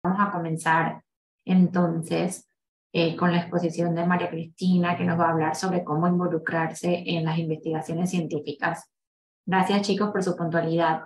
Vamos a comenzar entonces con la exposición de María Cristina, que nos va a hablar sobre cómo involucrarse en las investigaciones científicas. Gracias, chicos, por su puntualidad.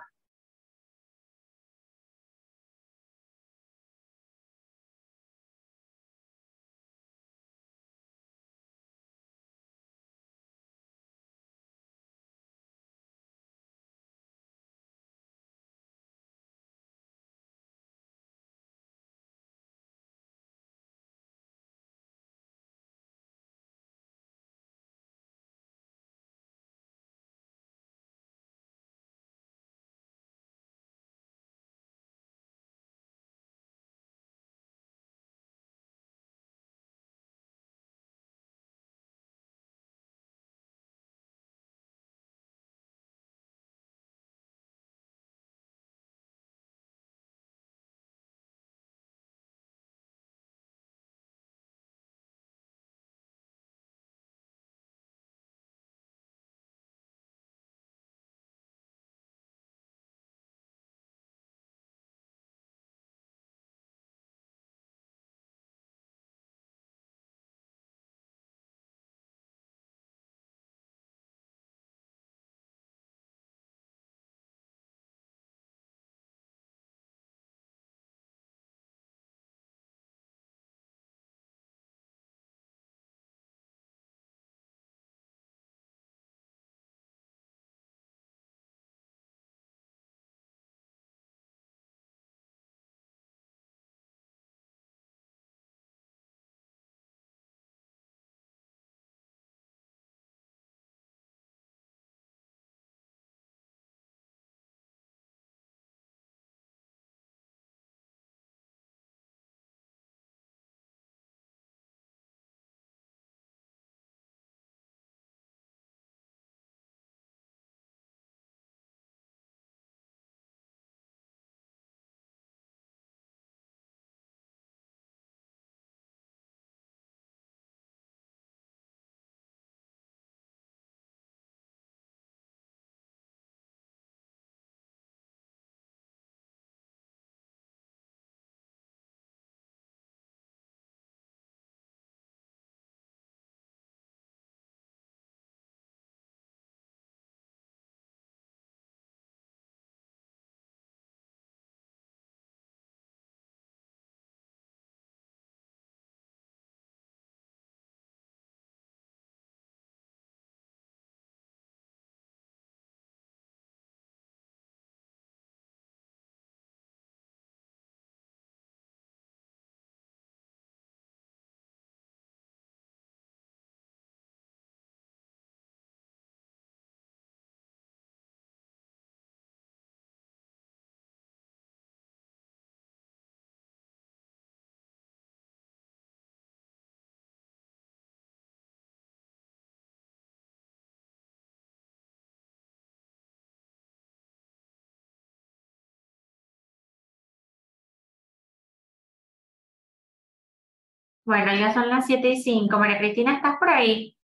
Bueno, ya son las 7:05. María Cristina, ¿estás por ahí?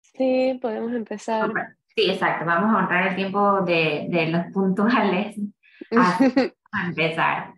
Sí, podemos empezar. Sí, exacto. Vamos a honrar el tiempo de los puntuales. Así vamos a empezar.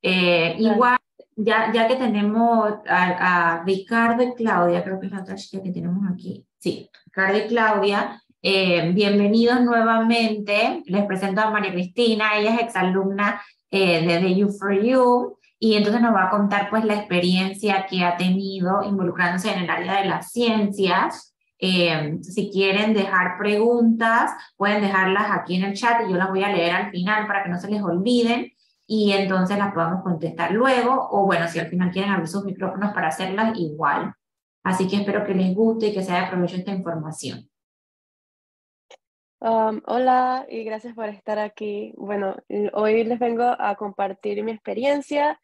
Dale. Igual, ya que tenemos a Ricardo y Claudia, creo que es la otra chica que tenemos aquí. Sí, Ricardo y Claudia, bienvenidos nuevamente. Les presento a María Cristina, ella es exalumna de U4U y entonces nos va a contar pues la experiencia que ha tenido involucrándose en el área de las ciencias. Si quieren dejar preguntas, pueden dejarlas aquí en el chat y yo las voy a leer al final para que no se les olviden y entonces las podamos contestar luego, o bueno, si al final quieren abrir sus micrófonos para hacerlas, igual. Así que espero que les guste y que sea de provecho esta información. Hola y gracias por estar aquí. Bueno, hoy les vengo a compartir mi experiencia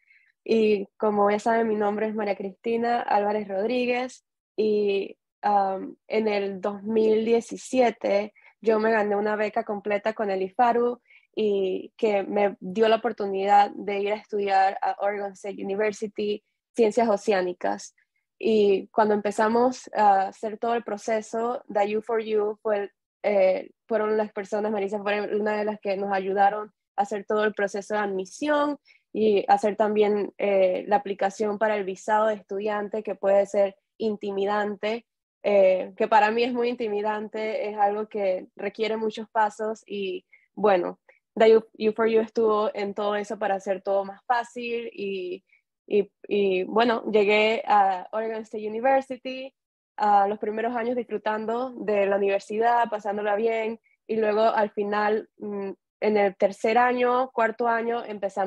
y como ya saben, mi nombre es María Cristina Álvarez Rodríguez y en el 2017 yo me gané una beca completa con el IFARU y que me dio la oportunidad de ir a estudiar a Oregon State University Ciencias Oceánicas. Y cuando empezamos a hacer todo el proceso de U4U fueron las personas, Marisa fue una de las que nos ayudaron a hacer todo el proceso de admisión y hacer también la aplicación para el visado de estudiante, que puede ser intimidante, que para mí es muy intimidante, es algo que requiere muchos pasos y bueno, The U4U estuvo en todo eso para hacer todo más fácil y bueno, llegué a Oregon State University, a los primeros años disfrutando de la universidad, pasándola bien y luego al final en el tercer año, cuarto año, empecé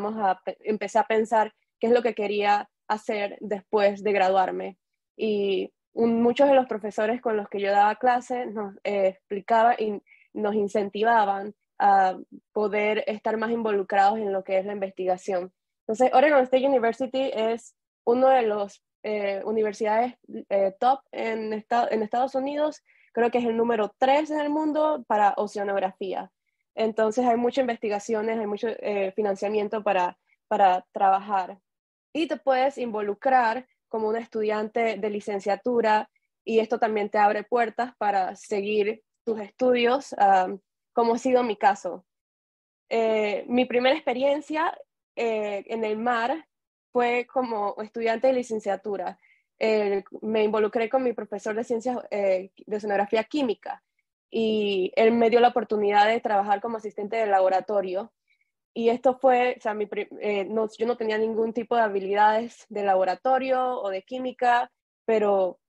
a pensar qué es lo que quería hacer después de graduarme. Y muchos de los profesores con los que yo daba clases nos explicaban y nos incentivaban a poder estar más involucrados en lo que es la investigación. Entonces, Oregon State University es uno de los universidades top en Estados Unidos. Creo que es el número 3 en el mundo para oceanografía. Entonces hay muchas investigaciones, hay mucho financiamiento para trabajar. Y te puedes involucrar como un estudiante de licenciatura y esto también te abre puertas para seguir tus estudios, como ha sido mi caso. Mi primera experiencia en el mar fue como estudiante de licenciatura. Me involucré con mi profesor de ciencias de oceanografía química y él me dio la oportunidad de trabajar como asistente de laboratorio. Y esto fue, o sea, yo no tenía ningún tipo de habilidades de laboratorio o de química, pero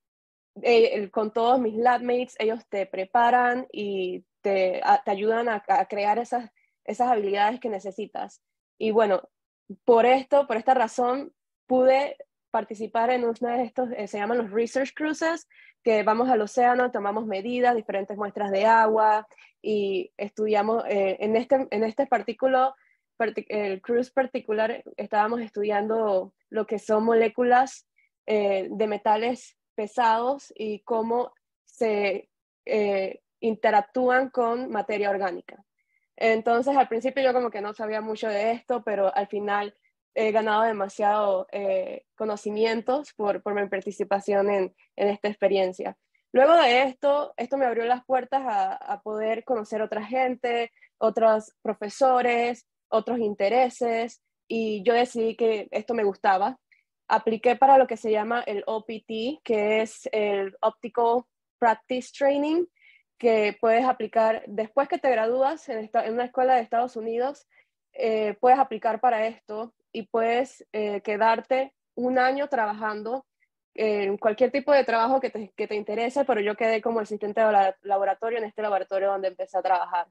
con todos mis labmates, ellos te preparan y te ayudan a crear esas habilidades que necesitas. Y bueno, por esta razón, pude participar en una de estos, se llaman los research cruises, que vamos al océano, tomamos medidas, diferentes muestras de agua y estudiamos, en este el cruise particular, estábamos estudiando lo que son moléculas de metales pesados y cómo se interactúan con materia orgánica. Entonces, al principio yo como que no sabía mucho de esto, pero al final he ganado demasiado conocimientos por mi participación en esta experiencia. Luego de esto me abrió las puertas a poder conocer otra gente, otros profesores, otros intereses, y yo decidí que esto me gustaba. Apliqué para lo que se llama el OPT, que es el Optical Practice Training, que puedes aplicar después que te gradúas en una escuela de Estados Unidos, puedes aplicar para esto y puedes quedarte un año trabajando en cualquier tipo de trabajo que te interese, pero yo quedé como asistente de laboratorio en este laboratorio donde empecé a trabajar.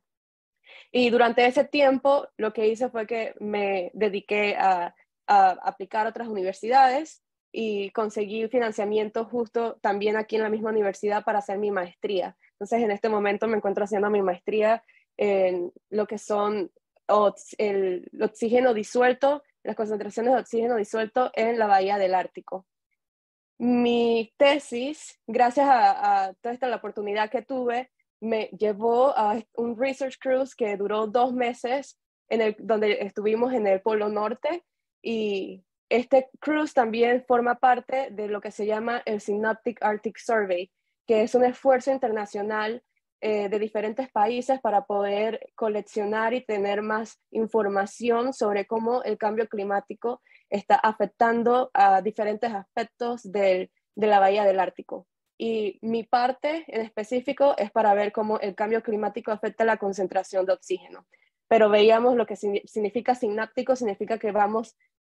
Y durante ese tiempo lo que hice fue que me dediqué a aplicar a otras universidades y conseguí financiamiento justo también aquí en la misma universidad para hacer mi maestría. Entonces en este momento me encuentro haciendo mi maestría en lo que son el oxígeno disuelto, las concentraciones de oxígeno disuelto en la bahía del Ártico. Mi tesis, gracias a toda esta la oportunidad que tuve, me llevó a un research cruise que duró 2 meses, donde estuvimos en el Polo Norte, y este cruise también forma parte de lo que se llama el Synoptic Arctic Survey, que es un esfuerzo internacional de diferentes países para poder coleccionar y tener más información sobre cómo el cambio climático está afectando a diferentes aspectos de la bahía del Ártico. Y mi parte en específico es para ver cómo el cambio climático afecta la concentración de oxígeno. Pero veíamos lo que significa sináptico, significa que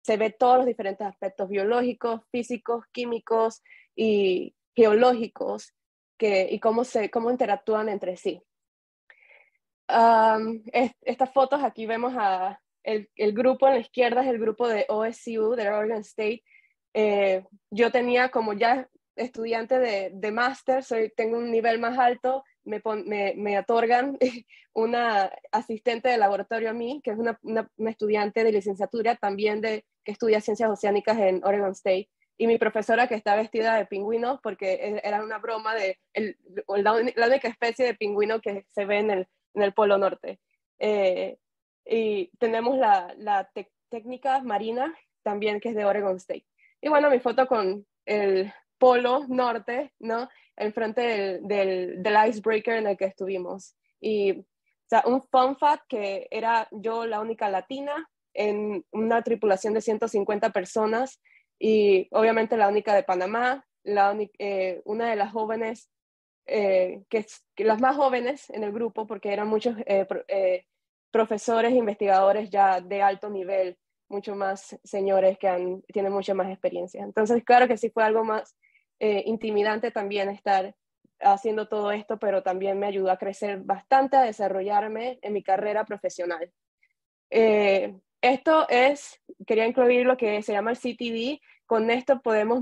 se ve todos los diferentes aspectos biológicos, físicos, químicos y geológicos y cómo interactúan entre sí. Estas fotos, aquí vemos el grupo en la izquierda, es el grupo de OSU, de Oregon State. Yo tenía como ya estudiante de máster, tengo un nivel más alto, me otorgan una asistente de laboratorio a mí, que es una estudiante de licenciatura también que estudia ciencias oceánicas en Oregon State, y mi profesora que está vestida de pingüinos, porque era una broma de la única especie de pingüino que se ve en el Polo Norte. Y tenemos la técnica marina también, que es de Oregon State. Y bueno, mi foto con el Polo Norte, ¿no? Enfrente del icebreaker en el que estuvimos. Y, o sea, un fun fact, que era yo la única latina en una tripulación de 150 personas y obviamente la única de Panamá, una de las jóvenes, que las más jóvenes en el grupo, porque eran muchos profesores, investigadores ya de alto nivel, mucho más señores que tienen mucha más experiencia. Entonces, claro que sí fue algo más intimidante también estar haciendo todo esto, pero también me ayudó a crecer bastante, a desarrollarme en mi carrera profesional. Quería incluir lo que se llama el CTD. Con esto podemos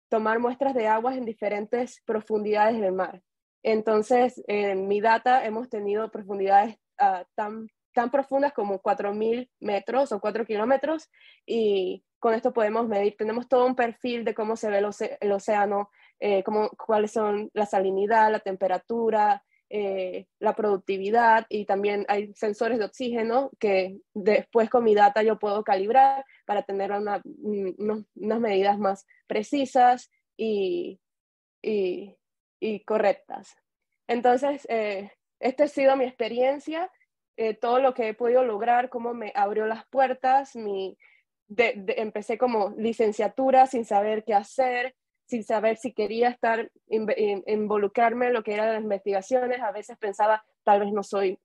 tomar muestras de aguas en diferentes profundidades del mar. Entonces, en mi data hemos tenido profundidades tan profundas como 4.000 metros o 4 kilómetros, y con esto podemos medir, tenemos todo un perfil de cómo se ve el océano, cuáles son la salinidad, la temperatura, la productividad, y también hay sensores de oxígeno que después con mi data yo puedo calibrar para tener unas medidas más precisas y correctas. Entonces, esta ha sido mi experiencia, todo lo que he podido lograr, cómo me abrió las puertas. Empecé como licenciatura sin saber qué hacer, sin saber si quería involucrarme en lo que eran las investigaciones. A veces pensaba, tal vez no soy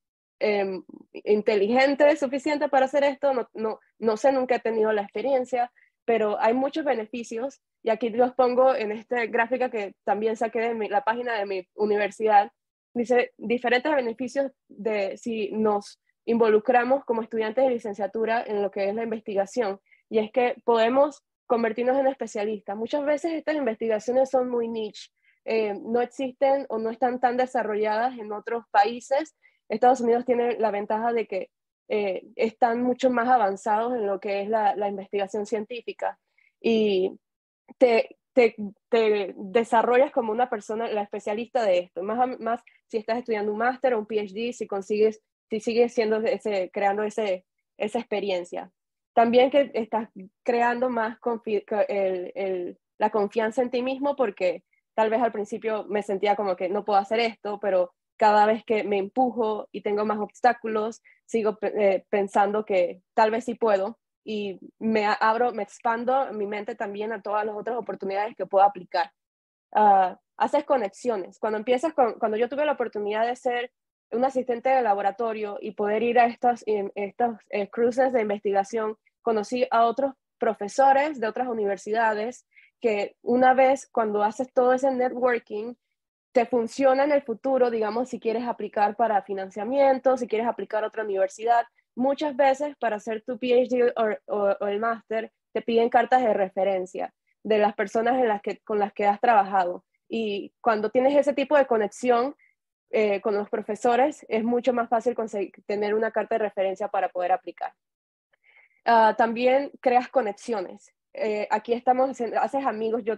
inteligente suficiente para hacer esto, no sé, nunca he tenido la experiencia, pero hay muchos beneficios, y aquí los pongo en esta gráfica que también saqué de la página de mi universidad. Dice diferentes beneficios de si nos involucramos como estudiantes de licenciatura en lo que es la investigación, y es que podemos convertirnos en especialistas. Muchas veces estas investigaciones son muy niche, no existen o no están tan desarrolladas en otros países. Estados Unidos tiene la ventaja de que están mucho más avanzados en lo que es la investigación científica, y te desarrollas como una persona, la especialista de esto, más si estás estudiando un máster o un PhD, si sigues creando esa experiencia. También que estás creando más la confianza en ti mismo, porque tal vez al principio me sentía como que no puedo hacer esto, pero cada vez que me empujo y tengo más obstáculos, sigo pensando que tal vez sí puedo, y me expando mi mente también a todas las otras oportunidades que puedo aplicar. Haces conexiones. Cuando yo tuve la oportunidad de ser un asistente de laboratorio y poder ir a estos cruces de investigación, conocí a otros profesores de otras universidades que una vez cuando haces todo ese networking, te funciona en el futuro, digamos, si quieres aplicar para financiamiento, si quieres aplicar a otra universidad. Muchas veces para hacer tu PhD o el máster te piden cartas de referencia de las personas con las que has trabajado. Y cuando tienes ese tipo de conexión con los profesores, es mucho más fácil tener una carta de referencia para poder aplicar. También creas conexiones. Aquí haces amigos. Yo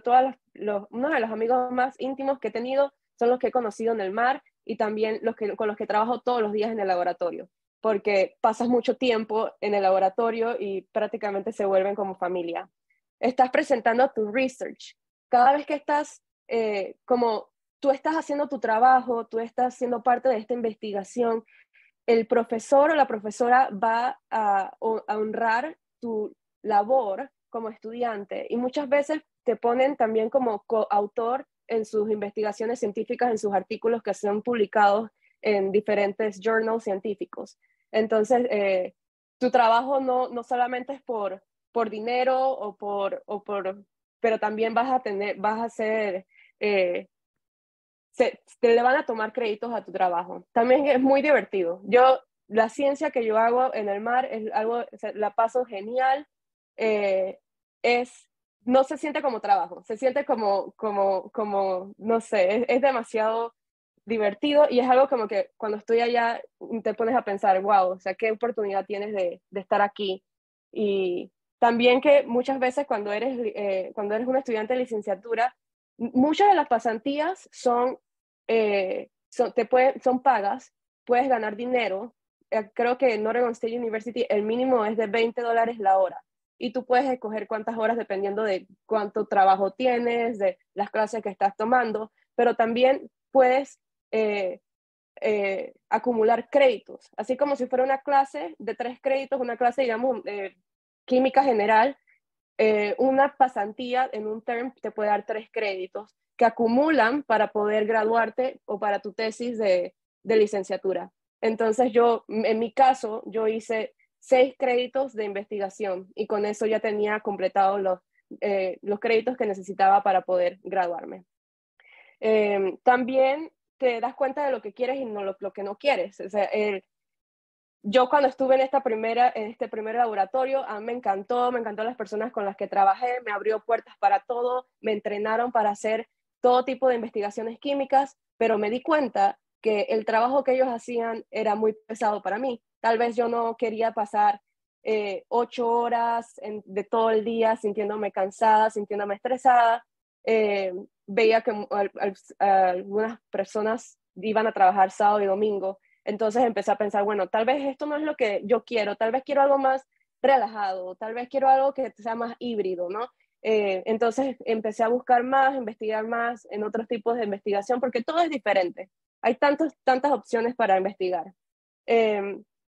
uno de los amigos más íntimos que he tenido son los que he conocido en el mar, y también con los que trabajo todos los días en el laboratorio, porque pasas mucho tiempo en el laboratorio y prácticamente se vuelven como familia. Estás presentando tu research. Cada vez que como tú estás haciendo tu trabajo, tú estás siendo parte de esta investigación, el profesor o la profesora va a honrar tu labor como estudiante, y muchas veces te ponen también como coautor en sus investigaciones científicas, en sus artículos que son publicados en diferentes journals científicos. Entonces, tu trabajo no solamente es por dinero pero también vas a ser te le van a tomar créditos a tu trabajo. También es muy divertido. La ciencia que yo hago en el mar es algo, la paso genial. Eh, no se siente como trabajo, se siente como no sé, es demasiado divertido, y es algo como que cuando estoy allá te pones a pensar, wow, o sea, qué oportunidad tienes de estar aquí. Y también que muchas veces cuando eres un estudiante de licenciatura, muchas de las pasantías son pagas, puedes ganar dinero. Creo que en Oregon State University el mínimo es de $20 la hora, y tú puedes escoger cuántas horas dependiendo de cuánto trabajo tienes, de las clases que estás tomando, pero también puedes acumular créditos, así como si fuera una clase de 3 créditos, una clase, digamos, química general, una pasantía en un term te puede dar 3 créditos que acumulan para poder graduarte o para tu tesis de licenciatura. Entonces yo, en mi caso, yo hice 6 créditos de investigación y con eso ya tenía completados los créditos que necesitaba para poder graduarme. También te das cuenta de lo que quieres y no lo que no quieres. O sea, yo cuando estuve en este primer laboratorio, a mí me encantó las personas con las que trabajé, me abrió puertas para todo, me entrenaron para hacer todo tipo de investigaciones químicas, pero me di cuenta que el trabajo que ellos hacían era muy pesado para mí. Tal vez yo no quería pasar 8 horas de todo el día sintiéndome cansada, sintiéndome estresada. Veía que algunas personas iban a trabajar sábado y domingo. Entonces empecé a pensar, bueno, tal vez esto no es lo que yo quiero, tal vez quiero algo más relajado, tal vez quiero algo que sea más híbrido, ¿no? Entonces empecé a buscar más, investigar más en otros tipos de investigación, porque todo es diferente. Hay tantas opciones para investigar.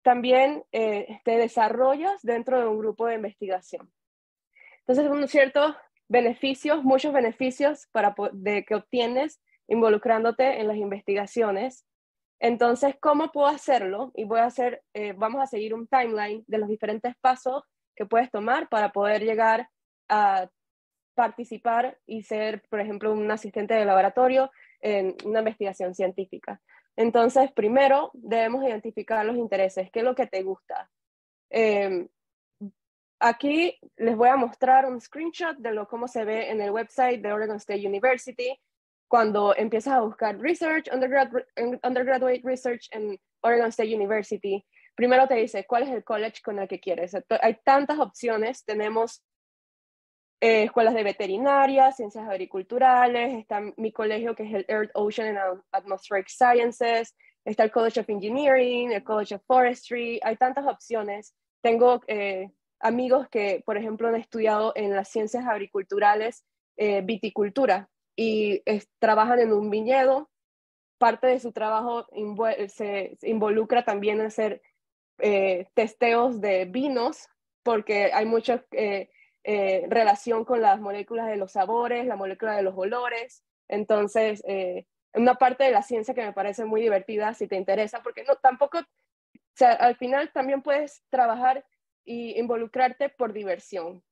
También te desarrollas dentro de un grupo de investigación. Entonces, unos ciertos beneficios, muchos beneficios que obtienes involucrándote en las investigaciones. Entonces, ¿cómo puedo hacerlo? Y vamos a seguir un timeline de los diferentes pasos que puedes tomar para poder llegar a participar y ser, por ejemplo, un asistente de laboratorio en una investigación científica. Entonces, primero debemos identificar los intereses, qué es lo que te gusta. Aquí les voy a mostrar un screenshot de cómo se ve en el website de Oregon State University. Cuando empiezas a buscar research, undergraduate research en Oregon State University, primero te dice cuál es el college con el que quieres. Hay tantas opciones, tenemos escuelas de veterinaria, ciencias agriculturales, está mi colegio que es el Earth, Ocean and Atmospheric Sciences, está el College of Engineering, el College of Forestry, hay tantas opciones. Tengo amigos que, por ejemplo, han estudiado en las ciencias agriculturales viticultura y trabajan en un viñedo. Parte de su trabajo se involucra también en hacer testeos de vinos, porque hay mucha relación con las moléculas de los sabores, la molécula de los olores. Entonces, una parte de la ciencia que me parece muy divertida, si te interesa, porque no, tampoco, o sea, al final también puedes trabajar y involucrarte por diversión.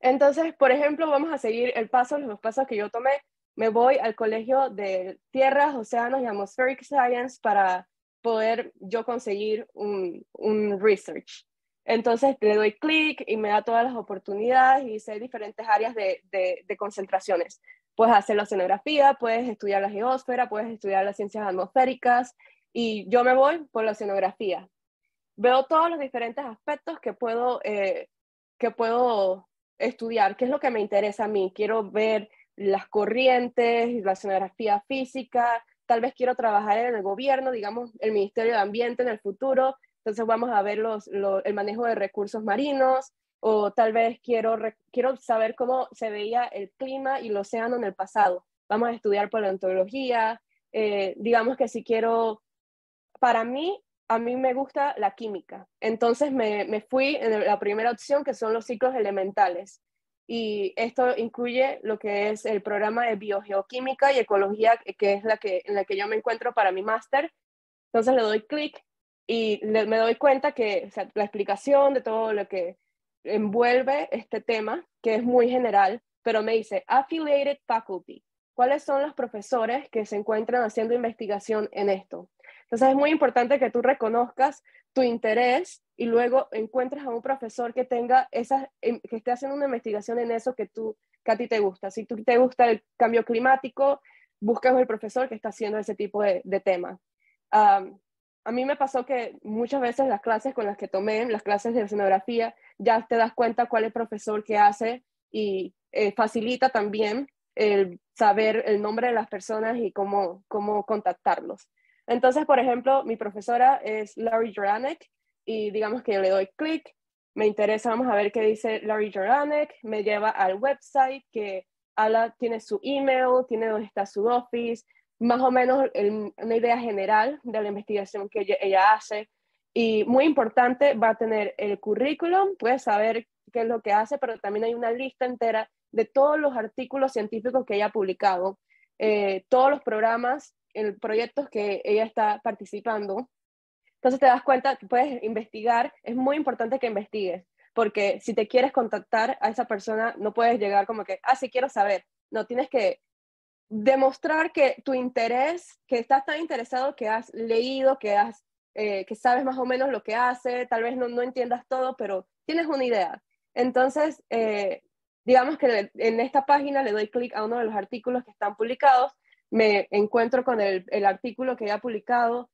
Entonces, por ejemplo, vamos a seguir los pasos que yo tomé. Me voy al colegio de Tierras, Océanos y Atmospheric Science para poder yo conseguir un research. Entonces le doy clic y me da todas las oportunidades y sé diferentes áreas de concentraciones. Puedes hacer la oceanografía, puedes estudiar la geósfera, puedes estudiar las ciencias atmosféricas y yo me voy por la oceanografía. Veo todos los diferentes aspectos que puedo estudiar, qué es lo que me interesa a mí. Quiero ver las corrientes, la oceanografía física, tal vez quiero trabajar en el gobierno, digamos, el Ministerio de Ambiente en el futuro, entonces vamos a ver el manejo de recursos marinos, o tal vez quiero saber cómo se veía el clima y el océano en el pasado. Vamos a estudiar paleontología, digamos que si quiero, para mí, a mí me gusta la química, entonces me fui en la primera opción, que son los ciclos elementales. Y esto incluye lo que es el programa de biogeoquímica y ecología, que es en la que yo me encuentro para mi máster. Entonces le doy clic y me doy cuenta que, o sea, la explicación de todo lo que envuelve este tema, que es muy general, pero me dice affiliated faculty. ¿Cuáles son los profesores que se encuentran haciendo investigación en esto? Entonces es muy importante que tú reconozcas tu interés y luego encuentres a un profesor que que esté haciendo una investigación en eso que a ti te gusta. Si tú te gusta el cambio climático, buscas el profesor que está haciendo ese tipo de tema. A mí me pasó que muchas veces las clases con las que tomé, las clases de oceanografía, ya te das cuenta cuál es el profesor que hace y facilita también el saber el nombre de las personas y cómo contactarlos. Entonces, por ejemplo, mi profesora es Laurie Juranek y digamos que yo le doy clic, me interesa, vamos a ver qué dice Laurie Juranek, me lleva al website que tiene su email, tiene dónde está su office, más o menos una idea general de la investigación que ella hace. Y muy importante, va a tener el currículum, puedes saber qué es lo que hace, pero también hay una lista entera de todos los artículos científicos que ella ha publicado, todos los programas, proyectos que ella está participando. Entonces te das cuenta que puedes investigar, es muy importante que investigues, porque si te quieres contactar a esa persona, no puedes llegar como que, ah, sí quiero saber. No, tienes que demostrar que tu interés, que estás tan interesado, que has leído, que sabes más o menos lo que hace, tal vez no entiendas todo, pero tienes una idea. Entonces, digamos que en esta página le doy clic a uno de los artículos que están publicados, me encuentro con el artículo que ya ha publicado,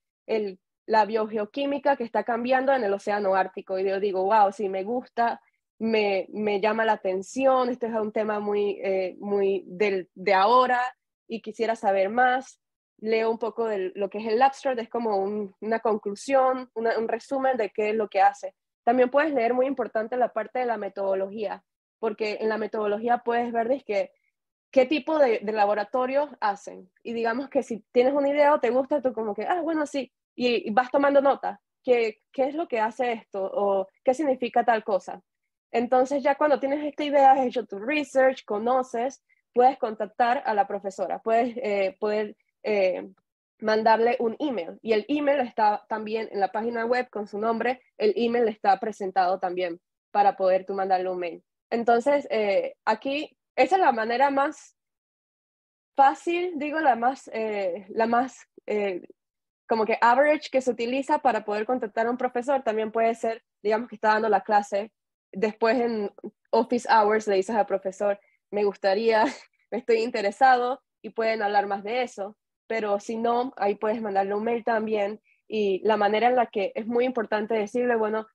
la biogeoquímica que está cambiando en el océano Ártico, y yo digo, wow, sí, me gusta, me llama la atención, este es un tema muy de ahora, y quisiera saber más. Leo un poco de lo que es el abstract, es como una conclusión, un resumen de qué es lo que hace. También puedes leer, muy importante, la parte de la metodología, porque en la metodología puedes ver qué tipo de laboratorio hacen. Y digamos que si tienes una idea o te gusta, tú como que, ah, bueno, sí, y vas tomando nota, qué es lo que hace esto o qué significa tal cosa. Entonces ya cuando tienes esta idea, has hecho tu research, conoces, puedes contactar a la profesora, puedes poder mandarle un email, y el email está también en la página web con su nombre, el email está presentado también para poder tú mandarle un mail. Entonces, aquí, esa es la manera más fácil, digo, la más como que average que se utiliza para poder contactar a un profesor. También puede ser, digamos que está dando la clase, después en office hours le dices al profesor, me gustaría, me estoy interesado, y pueden hablar más de eso. Pero si no, ahí puedes mandarle un mail también, y la manera en la que es muy importante decirle, bueno,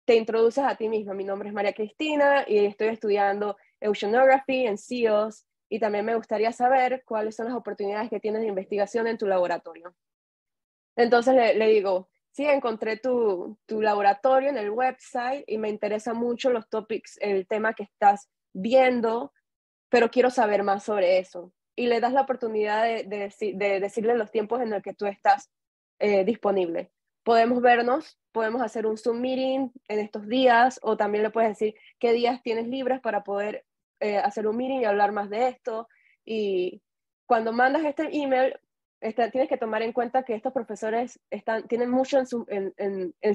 te introduces a ti misma. Mi nombre es María Cristina y estoy estudiando Oceanography en SEALS, y también me gustaría saber cuáles son las oportunidades que tienes de investigación en tu laboratorio. Entonces le digo, sí, encontré tu laboratorio en el website y me interesa mucho los topics, el tema que estás viendo, pero quiero saber más sobre eso. Y le das la oportunidad de decirle los tiempos en los que tú estás disponible. Podemos vernos, podemos hacer un Zoom meeting en estos días, o también le puedes decir qué días tienes libres para poder hacer un meeting y hablar más de esto. Y cuando mandas este email, tienes que tomar en cuenta que estos profesores tienen mucho en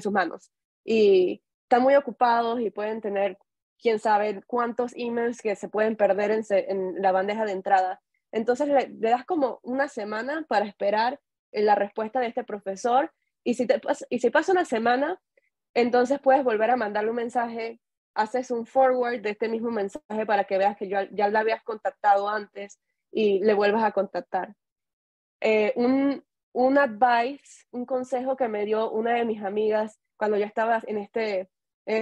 sus manos, y están muy ocupados y pueden tener quién sabe cuántos emails que se pueden perder en la bandeja de entrada. Entonces le das como una semana para esperar la respuesta de este profesor, y si pasa una semana, entonces puedes volver a mandarle un mensaje, haces un forward de este mismo mensaje para que veas que ya la habías contactado antes, y le vuelvas a contactar. eh, un, un advice, un consejo que me dio una de mis amigas cuando yo estaba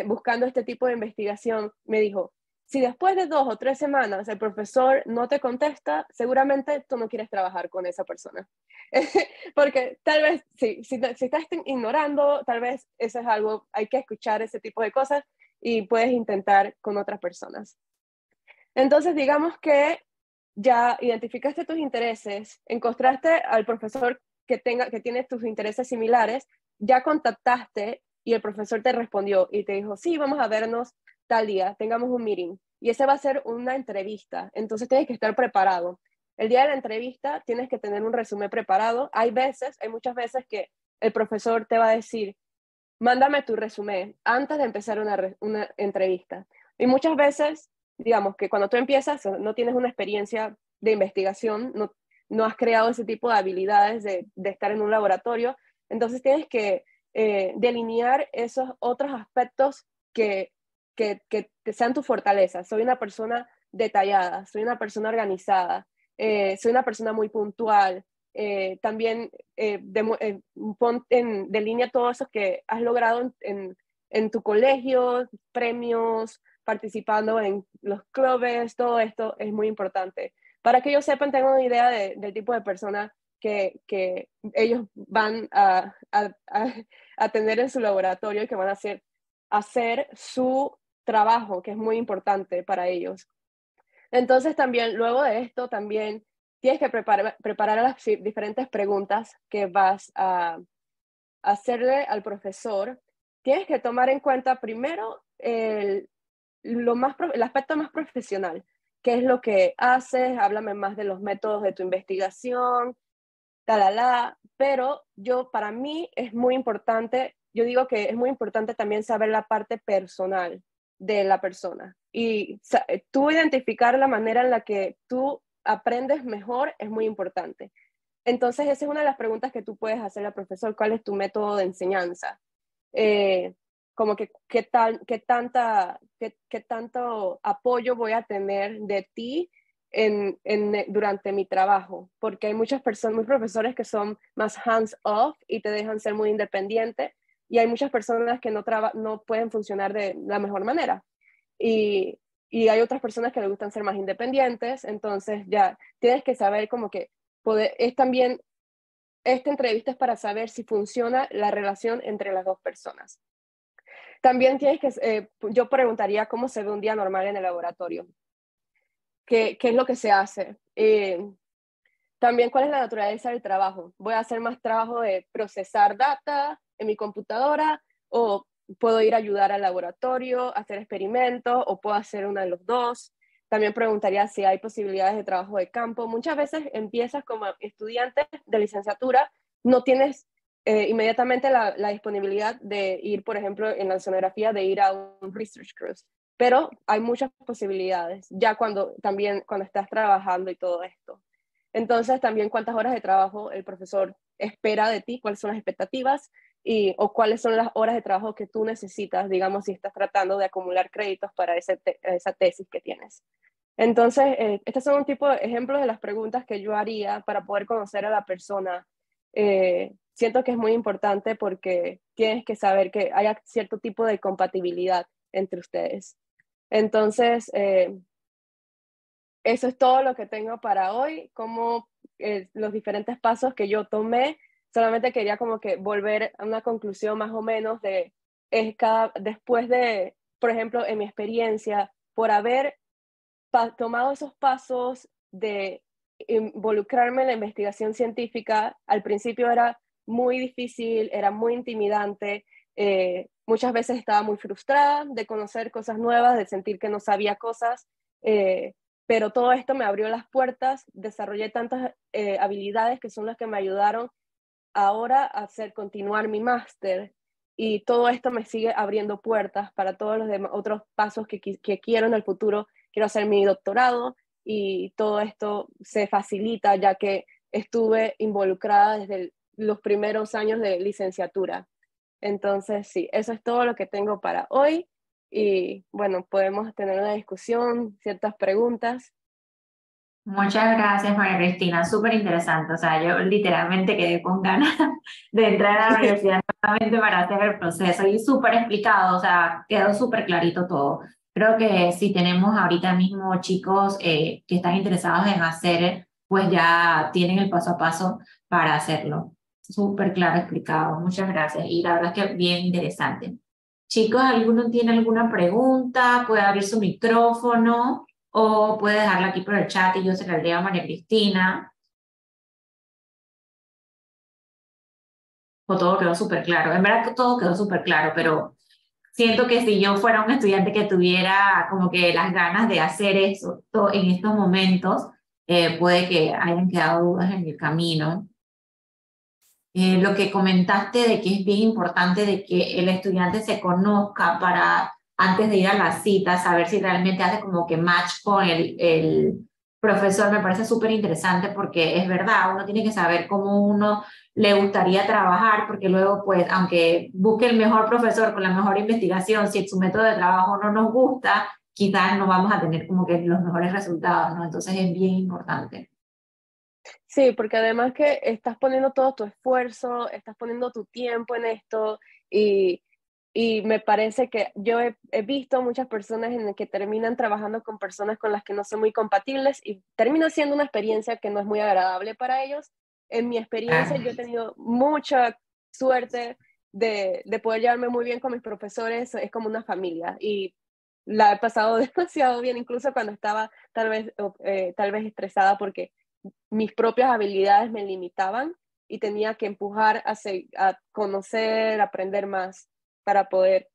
buscando este tipo de investigación, me dijo, si después de 2 o 3 semanas el profesor no te contesta, seguramente tú no quieres trabajar con esa persona. Porque tal vez, si estás ignorando, tal vez eso es algo, hay que escuchar ese tipo de cosas, y puedes intentar con otras personas. Entonces, digamos que ya identificaste tus intereses, encontraste al profesor que tiene tus intereses similares, ya contactaste y el profesor te respondió y te dijo, sí, vamos a vernos tal día, tengamos un meeting. Y ese va a ser una entrevista, entonces tienes que estar preparado. El día de la entrevista tienes que tener un resumen preparado. Hay muchas veces que el profesor te va a decir, mándame tu resumen antes de empezar una entrevista. Y muchas veces, digamos que cuando tú empiezas, no tienes una experiencia de investigación, no has creado ese tipo de habilidades de estar en un laboratorio, entonces tienes que delinear esos otros aspectos que sean tu fortaleza. Soy una persona detallada, soy una persona organizada, soy una persona muy puntual. También pon de línea todo eso que has logrado en tu colegio, premios, participando en los clubes, todo esto es muy importante. Para que ellos sepan, tengan una idea del tipo de persona que ellos van a tener en su laboratorio, y que van a hacer su trabajo, que es muy importante para ellos. Entonces también, luego de esto, también tienes que preparar las diferentes preguntas que vas a hacerle al profesor. Tienes que tomar en cuenta primero el aspecto más profesional. ¿Qué es lo que haces? Háblame más de los métodos de tu investigación, talala. Pero para mí es muy importante, yo digo que es muy importante también saber la parte personal de la persona. Y tú identificar la manera en la que tú aprendes mejor es muy importante. Entonces, esa es una de las preguntas que tú puedes hacerle al profesor. ¿Cuál es tu método de enseñanza? Como que qué tanto apoyo voy a tener de ti durante mi trabajo, porque hay muchos profesores que son más hands-off y te dejan ser muy independiente, y hay muchas personas que no pueden funcionar de la mejor manera. Y hay otras personas que les gustan ser más independientes, entonces ya tienes que saber como que esta entrevista es para saber si funciona la relación entre las dos personas. También yo preguntaría cómo se ve un día normal en el laboratorio, qué es lo que se hace. También cuál es la naturaleza del trabajo. ¿Voy a hacer más trabajo de procesar data en mi computadora o puedo ir a ayudar al laboratorio, hacer experimentos o puedo hacer una de los dos? También preguntaría si hay posibilidades de trabajo de campo. Muchas veces empiezas como estudiante de licenciatura, no tienes inmediatamente la disponibilidad de ir, por ejemplo, en la oceanografía, de ir a un research cruise. Pero hay muchas posibilidades, ya cuando estás trabajando y todo esto. Entonces, también cuántas horas de trabajo el profesor espera de ti, cuáles son las expectativas o cuáles son las horas de trabajo que tú necesitas, digamos, si estás tratando de acumular créditos para esa tesis que tienes. Entonces, estos son un tipo de ejemplos de las preguntas que yo haría para poder conocer a la persona. Siento que es muy importante porque tienes que saber que haya cierto tipo de compatibilidad entre ustedes. Entonces, eso es todo lo que tengo para hoy, como los diferentes pasos que yo tomé. Solamente quería como que volver a una conclusión más o menos después de, por ejemplo, en mi experiencia, por haber tomado esos pasos de involucrarme en la investigación científica. Al principio era muy difícil, era muy intimidante, muchas veces estaba muy frustrada de conocer cosas nuevas, de sentir que no sabía cosas, pero todo esto me abrió las puertas, desarrollé tantas habilidades que son las que me ayudaron ahora a continuar mi máster, y todo esto me sigue abriendo puertas para todos los otros pasos que quiero en el futuro. Quiero hacer mi doctorado y todo esto se facilita ya que estuve involucrada desde los primeros años de licenciatura. Entonces, sí, eso es todo lo que tengo para hoy y bueno, podemos tener una discusión, ciertas preguntas. Muchas gracias, María Cristina, súper interesante. O sea, yo literalmente quedé con ganas de entrar a la universidad nuevamente para hacer el proceso y súper explicado, o sea, quedó súper clarito todo. Creo que si tenemos ahorita mismo chicos que están interesados en hacer, pues ya tienen el paso a paso para hacerlo. Súper claro explicado, muchas gracias. Y la verdad es que bien interesante. Chicos, ¿alguno tiene alguna pregunta? Puede abrir su micrófono o puede dejarla aquí por el chat y yo se la leo a María Cristina. O todo quedó súper claro. En verdad que todo quedó súper claro, pero siento que si yo fuera un estudiante que tuviera como que las ganas de hacer eso en estos momentos, puede que hayan quedado dudas en el camino. Lo que comentaste de que es bien importante de que el estudiante se conozca para antes de ir a la cita, saber si realmente hace como que match con el profesor, me parece súper interesante porque es verdad, uno tiene que saber cómo uno le gustaría trabajar, porque luego pues aunque busque el mejor profesor con la mejor investigación, si su método de trabajo no nos gusta, quizás no vamos a tener como que los mejores resultados, ¿no? Entonces es bien importante. Sí, porque además que estás poniendo todo tu esfuerzo, estás poniendo tu tiempo en esto y, y me parece que yo he visto muchas personas en las que terminan trabajando con personas con las que no son muy compatibles y termina siendo una experiencia que no es muy agradable para ellos. En mi experiencia yo he tenido mucha suerte de poder llevarme muy bien con mis profesores, es como una familia y la he pasado demasiado bien, incluso cuando estaba tal vez estresada porque mis propias habilidades me limitaban y tenía que empujar a conocer, aprender más para poder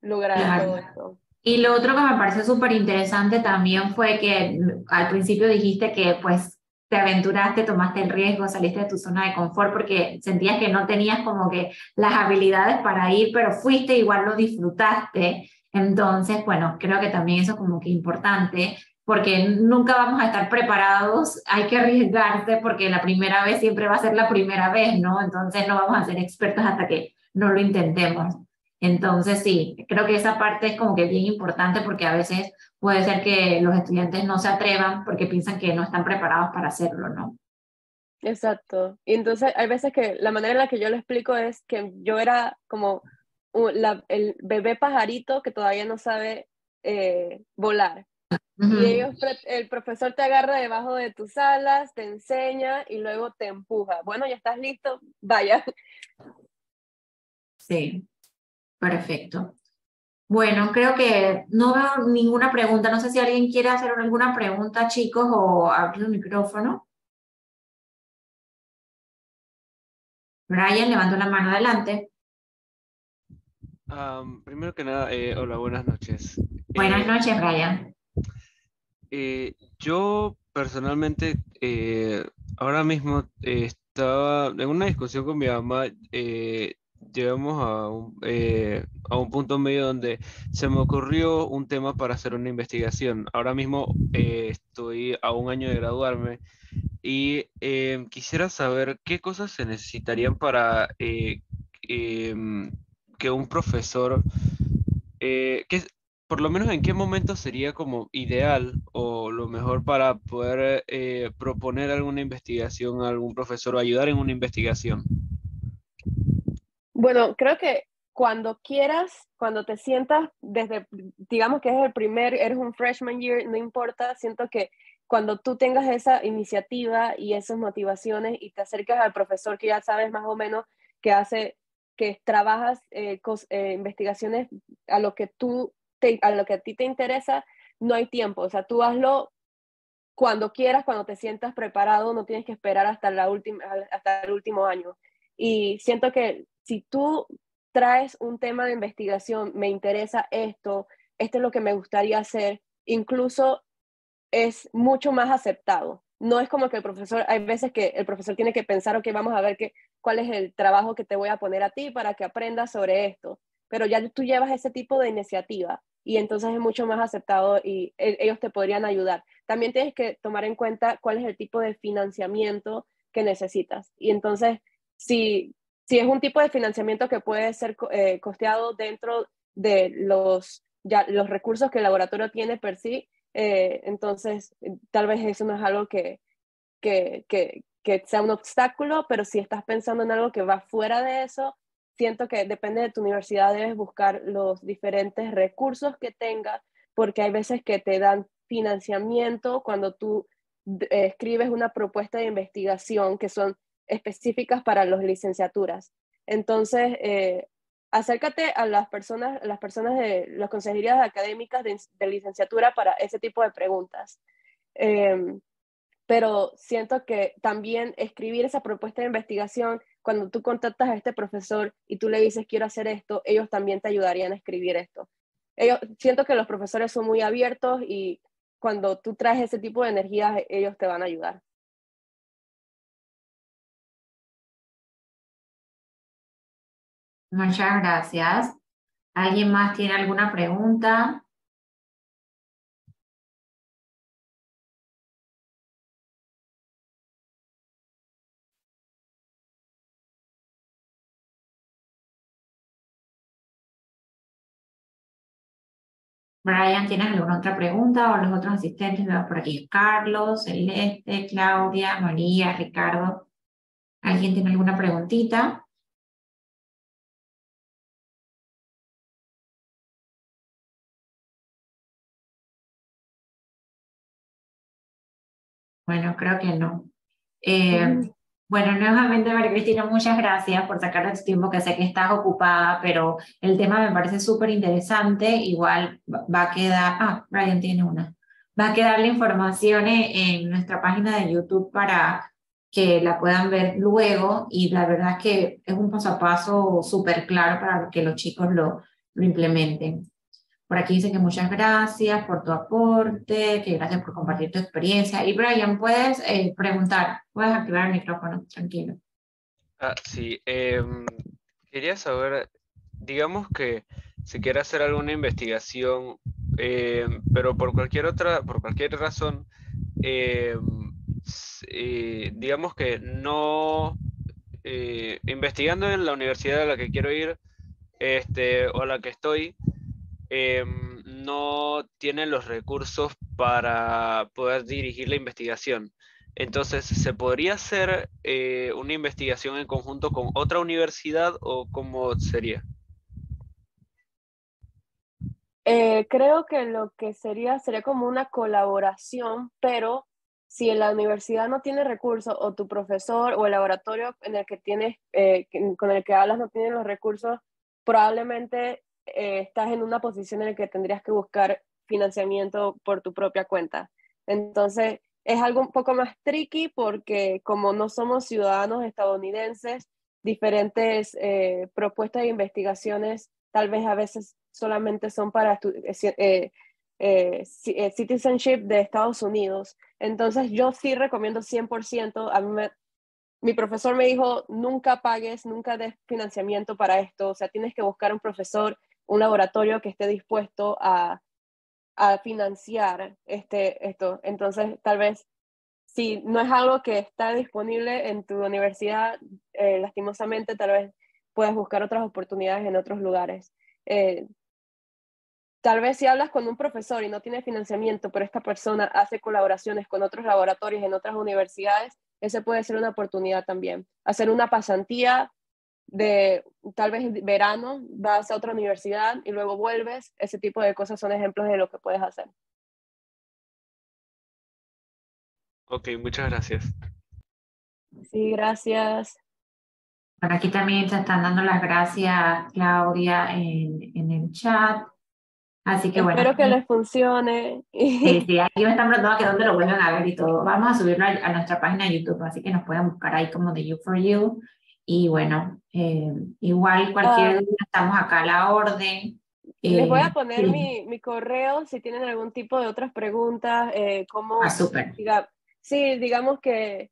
lograr Claro. todo esto. Y lo otro que me pareció súper interesante también fue que al principio dijiste que pues te aventuraste, tomaste el riesgo, saliste de tu zona de confort porque sentías que no tenías como que las habilidades para ir, pero fuiste, igual lo disfrutaste. Entonces, bueno, creo que también eso es como que importante porque nunca vamos a estar preparados, hay que arriesgarse porque la primera vez siempre va a ser la primera vez, ¿no? Entonces no vamos a ser expertos hasta que no lo intentemos. Entonces, sí, creo que esa parte es como que bien importante porque a veces puede ser que los estudiantes no se atrevan porque piensan que no están preparados para hacerlo, ¿no? Exacto. Y entonces hay veces que la manera en la que yo lo explico es que yo era como el bebé pajarito que todavía no sabe volar. Y Ujú. el profesor te agarra debajo de tus alas, te enseña y luego te empuja. Bueno, ya estás listo, vaya. Sí, perfecto. Bueno, creo que no veo ninguna pregunta. No sé si alguien quiere hacer alguna pregunta, chicos, o abrir el micrófono. Brian, levanta la mano adelante. Primero que nada, hola, buenas noches. Buenas Eh, noches, Brian. yo personalmente ahora mismo estaba en una discusión con mi mamá. Llegamos a un punto medio donde se me ocurrió un tema para hacer una investigación. Ahora mismo estoy a un año de graduarme y quisiera saber qué cosas se necesitarían para em, que un profesor por lo menos en qué momento sería como ideal o lo mejor para poder proponer alguna investigación a algún profesor o ayudar en una investigación. Bueno, creo que cuando quieras, cuando te sientas desde, digamos que es eres un freshman year, no importa, siento que cuando tú tengas esa iniciativa y esas motivaciones y te acercas al profesor que ya sabes más o menos que hace, que trabajas investigaciones a lo que a lo que a ti te interesa, no hay tiempo, o sea, tú hazlo cuando quieras, cuando te sientas preparado, no tienes que esperar hasta el último año. Y siento que si tú traes un tema de investigación, me interesa esto es lo que me gustaría hacer, incluso es mucho más aceptado. No es como que el profesor, hay veces que el profesor tiene que pensar, ok, vamos a ver cuál es el trabajo que te voy a poner a ti para que aprendas sobre esto, pero ya tú llevas ese tipo de iniciativa y entonces es mucho más aceptado y ellos te podrían ayudar. También tienes que tomar en cuenta cuál es el tipo de financiamiento que necesitas. Y entonces, si es un tipo de financiamiento que puede ser costeado dentro de los recursos que el laboratorio tiene per sí, entonces tal vez eso no es algo que sea un obstáculo, pero si estás pensando en algo que va fuera de eso, siento que depende de tu universidad, debes buscar los diferentes recursos que tenga, porque hay veces que te dan financiamiento cuando tú escribes una propuesta de investigación que son específicas para las licenciaturas. Entonces, acércate a las personas de las consejerías académicas de licenciatura para ese tipo de preguntas. Eh, pero siento que también escribir esa propuesta de investigación, cuando tú contactas a este profesor y tú le dices quiero hacer esto, ellos también te ayudarían a escribir esto. Siento que los profesores son muy abiertos y cuando tú traes ese tipo de energía, ellos te van a ayudar. Muchas gracias. ¿Alguien más tiene alguna pregunta? Brian, ¿tienes alguna otra pregunta? O los otros asistentes, veo por aquí, Carlos, Celeste, Claudia, María, Ricardo. ¿Alguien tiene alguna preguntita? Bueno, creo que no. Bueno, nuevamente, María Cristina, muchas gracias por sacar tu tiempo, que sé que estás ocupada, pero el tema me parece súper interesante. Igual va a quedar. Ah, Brian tiene una. va a quedar la información en nuestra página de YouTube para que la puedan ver luego y la verdad es que es un paso a paso súper claro para que los chicos lo implementen. Por aquí dice que muchas gracias por tu aporte, que gracias por compartir tu experiencia. Y Brian, puedes preguntar, puedes activar el micrófono, tranquilo. Sí, quería saber, digamos que se quiere hacer alguna investigación, pero por cualquier razón, digamos que no, investigando en la universidad a la que quiero ir, o a la que estoy, no tienen los recursos para poder dirigir la investigación. Entonces, ¿se podría hacer una investigación en conjunto con otra universidad o cómo sería? Creo que lo que sería como una colaboración, pero si en la universidad no tiene recursos o tu profesor o el laboratorio en el que tienes, con el que hablas no tiene los recursos, probablemente estás en una posición en la que tendrías que buscar financiamiento por tu propia cuenta. Entonces, es algo un poco más tricky porque como no somos ciudadanos estadounidenses, diferentes propuestas de investigaciones tal vez a veces solamente son para citizenship de Estados Unidos. Entonces yo sí recomiendo 100%, mi profesor me dijo, nunca pagues, nunca des financiamiento para esto, o sea, tienes que buscar un profesor, un laboratorio que esté dispuesto a financiar esto. Entonces, tal vez, si no es algo que está disponible en tu universidad, lastimosamente, tal vez puedes buscar otras oportunidades en otros lugares. Eh, Tal vez si hablas con un profesor y no tiene financiamiento, pero esta persona hace colaboraciones con otros laboratorios en otras universidades, ese puede ser una oportunidad también. Hacer una pasantía de tal vez verano, vas a otra universidad y luego vuelves, ese tipo de cosas son ejemplos de lo que puedes hacer. Ok, muchas gracias. Sí, gracias. Por aquí también se están dando las gracias, Claudia, en el chat. Así que bueno, Espero que les funcione. sí, aquí me están preguntando que dónde lo vuelven a ver y todo. Vamos a subirlo a nuestra página de YouTube, así que nos pueden buscar ahí como de You4You. Y bueno, igual cualquier Ah, duda, estamos acá a la orden. les voy a poner Sí, mi correo si tienen algún tipo de otras preguntas, súper. sí, digamos que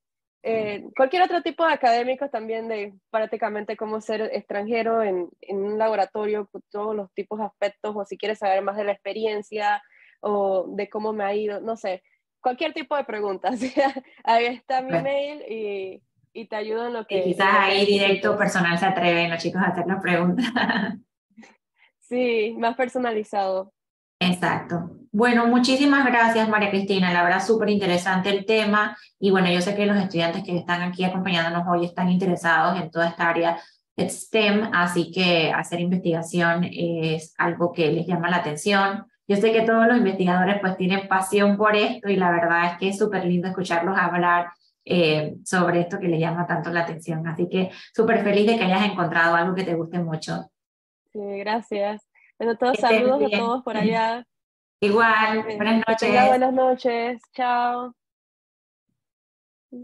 cualquier otro tipo de académicos también de prácticamente cómo ser extranjero en un laboratorio, con todos los tipos de aspectos, o si quieres saber más de la experiencia o de cómo me ha ido, no sé, cualquier tipo de preguntas. Ahí está mi Bueno, mail y te ayudo y en quizás lo que ahí directo necesites. personal se atreven los chicos a hacer las preguntas. Sí, más personalizado. Exacto. Bueno, muchísimas gracias, María Cristina. La verdad, súper interesante el tema. Y bueno, yo sé que los estudiantes que están aquí acompañándonos hoy están interesados en toda esta área STEM, así que hacer investigación es algo que les llama la atención. Yo sé que todos los investigadores pues tienen pasión por esto y la verdad es que es súper lindo escucharlos hablar sobre esto que les llama tanto la atención. Así que súper feliz de que hayas encontrado algo que te guste mucho. Sí, gracias. Bueno, todos Que estés saludos a bien. todos por allá. Igual, buenas Que tenga noches. buenas noches. Chao.